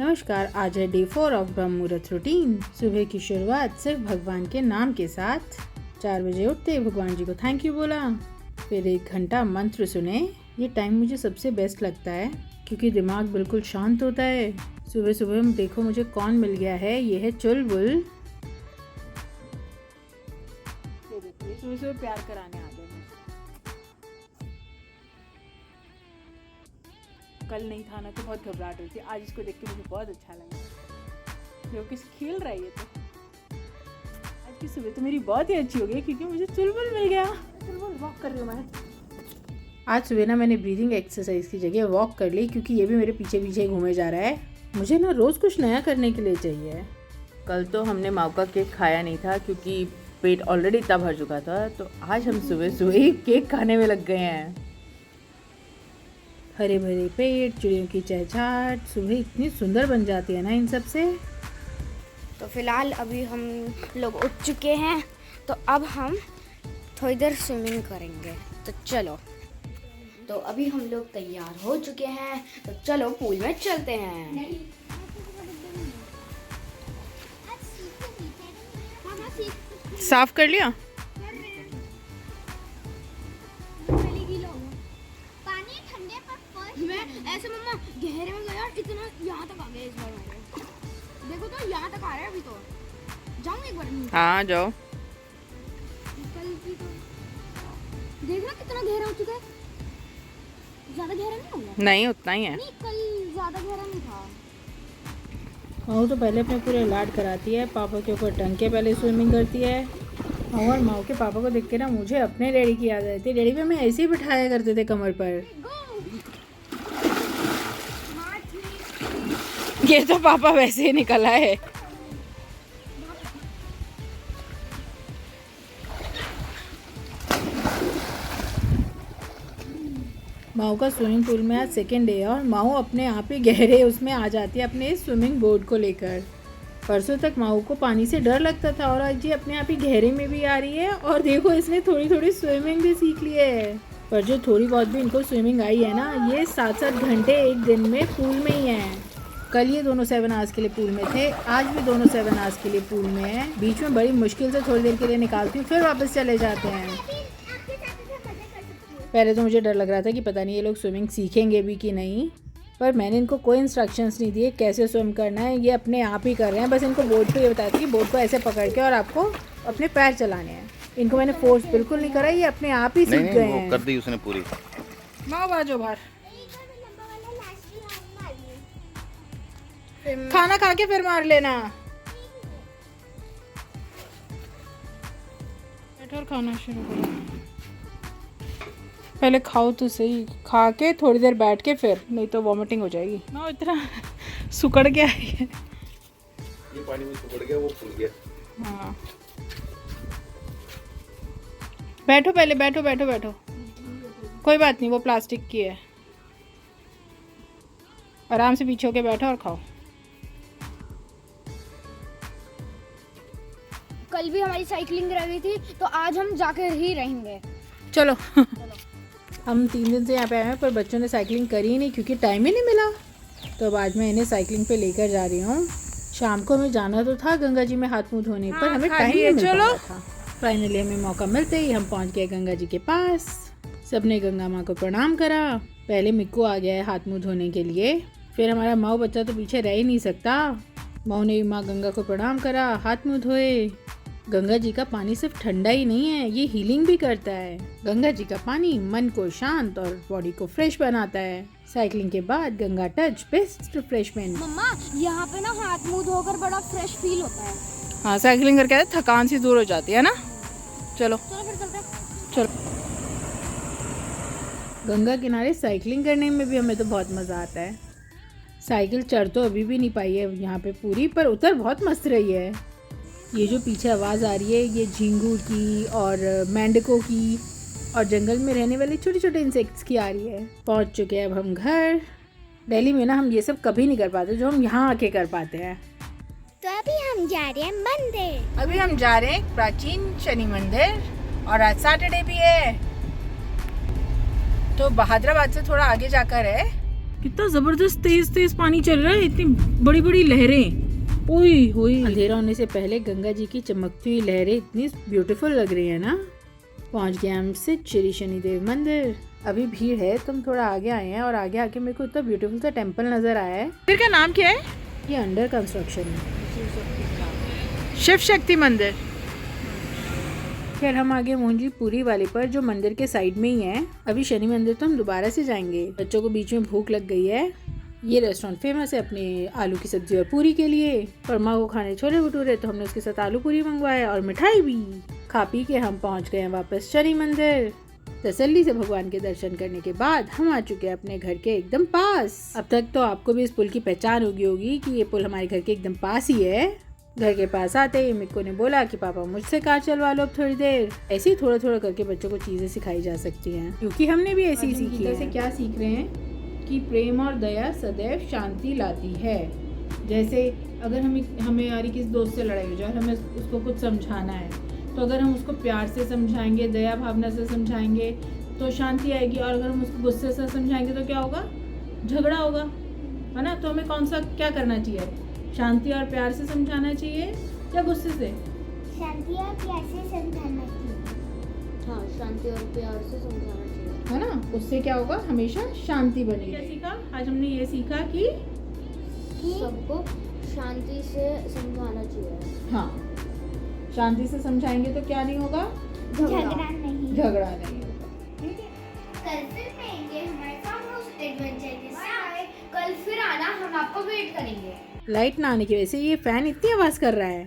नमस्कार, आज है डे 4 ऑफ ब्रह्म मुहूर्त रूटीन। सुबह की शुरुआत सिर्फ भगवान के नाम के साथ। 4 बजे उठते भगवान जी को थैंक यू बोला, फिर 1 घंटा मंत्र सुने। ये टाइम मुझे सबसे बेस्ट लगता है क्योंकि दिमाग बिल्कुल शांत होता है। सुबह सुबह देखो मुझे कौन मिल गया है, ये है चुलबुल। सुबह सुबह प्यार कराने आ गए। कल नहीं था ना तो बहुत घबराहट हुई थी, आज इसको देख के मुझे बहुत अच्छा लगा। लोग किसी खेल रहा है ये तो। आज की सुबह तो मेरी बहुत ही अच्छी हो गई क्योंकि मुझे चुलबुल मिल गया। चुलबुल वॉक कर रही हूँ मैं। आज सुबह ना मैंने ब्रीदिंग एक्सरसाइज की जगह वॉक कर ली क्योंकि ये भी मेरे पीछे पीछे घूमे जा रहा है। मुझे ना रोज़ कुछ नया करने के लिए चाहिए। कल तो हमने माऊ का केक खाया नहीं था क्योंकि पेट ऑलरेडी इतना भर चुका था, तो आज हम सुबह सुबह ही केक खाने में लग गए हैं। हरे भरे पेड़, चिड़ियों की चहचहाट, सुबह इतनी सुंदर बन जाती है ना इन सब से। तो फिलहाल अभी हम लोग उठ चुके हैं, तो अब हम थोड़ी देर स्विमिंग करेंगे। तो चलो, तो अभी हम लोग तैयार हो चुके हैं, तो चलो पूल में चलते हैं। साफ कर लिया? ऐसे मम्मा गहरे में गया और इतना यहाँ तक आ गया इस बार मेरे। देखो तो यहाँ तक आ रहा है अभी तो। जाऊँ एक बार? हाँ जाओ। कल की तो देखना कितना गहरा हो चुका है। ज़्यादा गहरा नहीं होगा? नहीं उतना ही है। नहीं, कल ज़्यादा गहरा नहीं था। माऊ तो पहले अपने पूरे लाड कराती है, पापा के ऊपर टंग के पहले स्विमिंग करती है। और माऊ के पापा को देख के ना मुझे अपने डैडी की याद आती है। डैडी भी हमें ऐसे ही बिठाया करते थे कमर पर। ये तो पापा वैसे ही निकला है। माऊ का स्विमिंग पूल में आज सेकेंड डे है और माऊ अपने आप ही गहरे उसमें आ जाती है अपने स्विमिंग बोर्ड को लेकर। परसों तक माऊ को पानी से डर लगता था और आज ये अपने आप ही गहरे में भी आ रही है। और देखो इसने थोड़ी थोड़ी स्विमिंग भी सीख ली है। पर जो थोड़ी बहुत भी इनको स्विमिंग आई है ना, ये 7-7 घंटे एक दिन में पूल में ही है। कल ये दोनों 7 आवर्स के लिए पूल में थे, आज भी दोनों 7 आवर्स के लिए पूल में है। बीच में बड़ी मुश्किल से थोड़ी देर के लिए निकालती हूँ, फिर वापस चले जाते हैं। पहले तो मुझे डर लग रहा था कि पता नहीं ये लोग स्विमिंग सीखेंगे भी कि नहीं, पर मैंने इनको कोई इंस्ट्रक्शंस नहीं दिए कैसे स्विम करना है। ये अपने आप ही कर रहे हैं। बस इनको बोर्ड पे ये बताया था कि बोर्ड को ऐसे पकड़ के और आपको अपने पैर चलाने हैं। इनको मैंने फोर्स बिल्कुल नहीं करा, ये अपने आप ही सीख गए हैं। कर दी उसने पूरी। माँ बाजो बाहर, खाना खा के फिर मार लेना। बैठो और खाना शुरू करो। पहले खाओ तो सही, खा के थोड़ी देर बैठ के फिर, नहीं तो वॉमिटिंग हो जाएगी। ना इतना सुकड़ गया है ये पानी में सुकड़ गया, वो फूल गया। हाँ बैठो, पहले बैठो बैठो बैठो, कोई बात नहीं, वो प्लास्टिक की है। आराम से पीछे होके बैठो और खाओ। कल भी हमारी साइकिलिंग रह गई थी, तो आज हम जाकर ही रहेंगे। चलो हम 3 दिन से यहाँ पे आए हैं पर बच्चों ने साइकिलिंग करी ही नहीं क्योंकि टाइम ही नहीं मिला। तो अब आज मैं इन्हें साइकिलिंग पे लेकर जा रही हूँ। शाम को हमें जाना तो था गंगा जी में हाथ मुँह धोने, पर हमें टाइम नहीं मिल रहा था। फाइनली हमें मौका मिलते ही हम पहुँच गए गंगा जी के पास। सबने गंगा माँ को प्रणाम करा। पहले मिक्कू आ गया है हाथ मुँह धोने के लिए, फिर हमारा माऊ बच्चा तो पीछे रह ही नहीं सकता। माऊ ने माँ गंगा को प्रणाम करा, हाथ मुँह धोए। गंगा जी का पानी सिर्फ ठंडा ही नहीं है, ये हीलिंग भी करता है। गंगा जी का पानी मन को शांत और बॉडी को फ्रेश बनाता है। साइकिलिंग के बाद गंगा टच बेस्ट रिफ्रेशमेंट। मम्मा यहाँ पे ना हाथ मुंह धोकर बड़ा फ्रेश फील होता है। हाँ साइकिलिंग करके थकान सी दूर हो जाती है ना। चलो चलो फिर चलते हैं। चलो। गंगा किनारे साइकिलिंग करने में भी हमें तो बहुत मज़ा आता है। साइकिल चढ़ तो अभी भी नहीं पाई है यहाँ पे पूरी, पर उतर बहुत मस्त रही है। ये जो पीछे आवाज़ आ रही है ये झींगू की और मेंढकों की और जंगल में रहने वाले छोटे छोटे इंसेक्ट्स की आ रही है। पहुँच चुके हैं अब हम घर। दिल्ली में ना हम ये सब कभी नहीं कर पाते जो हम यहाँ आके कर पाते हैं। तो अभी हम जा रहे हैं मंदिर। अभी हम जा रहे हैं प्राचीन शनि मंदिर और आज सैटरडे भी है, तो बहादुराबाद से थोड़ा आगे जाकर है कितना जबरदस्त तेज तेज पानी चल रहा है, इतनी बड़ी बड़ी लहरें। ओए होए, अंधेरा होने से पहले गंगा जी की चमकती हुई लहरें इतनी ब्यूटीफुल लग रही है ना। पहुंच गए हम सिद्ध श्री शनिदेव मंदिर। अभी भीड़ है, तुम थोड़ा आगे आए हैं और आगे आके मेरे को इतना ब्यूटीफुल सा टेम्पल नजर आया है। मंदिर का नाम क्या है? ये अंडर कंस्ट्रक्शन है, शिव शक्ति मंदिर। फिर हम आगे मोहनजी पूरी वाले पर, जो मंदिर के साइड में ही है। अभी शनि मंदिर तो हम दोबारा से जाएंगे। बच्चों को बीच में भूख लग गई है। ये रेस्टोरेंट फेमस है अपने आलू की सब्जी और पूरी के लिए। परमा को खाने छोले भटूरे, तो हमने उसके साथ आलू पूरी मंगवाया और मिठाई भी। खा पी के हम पहुंच गए हैं वापस शनि मंदिर। तसल्ली से भगवान के दर्शन करने के बाद हम आ चुके हैं अपने घर के एकदम पास। अब तक तो आपको भी इस पुल की पहचान होगी कि ये पुल हमारे घर के एकदम पास ही है। घर के पास आते ही मिक्को ने बोला कि पापा मुझसे कार चलवा लो अब थोड़ी देर। ऐसे ही थोड़ा थोड़ा करके बच्चों को चीजें सिखाई जा सकती हैं, क्योंकि हमने भी ऐसी ही सीखी है। क्या सीख रहे हैं कि प्रेम और दया सदैव शांति लाती है। जैसे अगर हमें यारी किसी दोस्त से लड़ाई हो जाए और हमें उसको कुछ समझाना है, तो अगर हम उसको प्यार से समझाएंगे, दया भावना से समझाएंगे तो शांति आएगी। और अगर हम उसको गुस्से से समझाएंगे तो क्या होगा? झगड़ा होगा, है ना। तो हमें क्या करना चाहिए? शांति और प्यार से समझाना चाहिए या गुस्से से? शांति और प्यार से समझाना चाहिए। हाँ, शांति और प्यार से समझाना चाहिए, है ना। उससे क्या होगा? हमेशा शांति बनेगी। क्या सीखा आज हमने? ये सीखा कि सबको शांति से समझाना चाहिए। हाँ, शांति से समझाएंगे तो क्या नहीं होगा? झगड़ा नहीं। झगड़ा नहीं होगा। कल फिर मिलेंगे हमारे फार्म हाउस एडवेंचर के साथ। कल फिर आना, हम आपको वेट करेंगे। लाइट ना आने की वजह से ये फैन इतनी आवाज कर रहा है।